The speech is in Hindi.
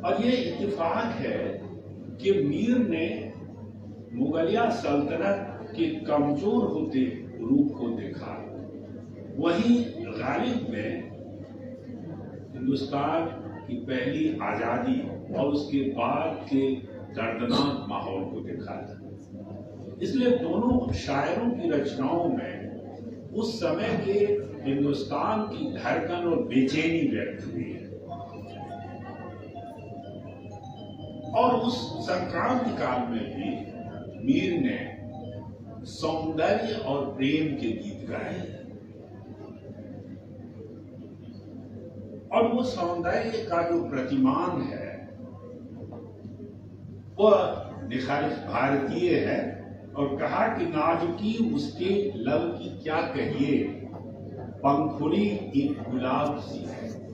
और ये इत्तेफाक है कि मीर ने मुगलिया सल्तनत के कमजोर होते रूप को देखा, वहीं गालिब में हिंदुस्तान की पहली आजादी और उसके बाद के दर्दनाक माहौल को देखा था। इसलिए दोनों शायरों की रचनाओं में उस समय के हिंदुस्तान की धड़कन और बेचैनी व्यक्त हुई है। और उस संक्रांति काल में भी मीर ने सौंदर्य और प्रेम के गीत गाए हैं। और वो सौंदर्य का जो प्रतिमान है वह निखालिफ भारतीय है। और कहा कि नाजुकी उसके लब की क्या कहिए, पंखुड़ी एक गुलाब सी है।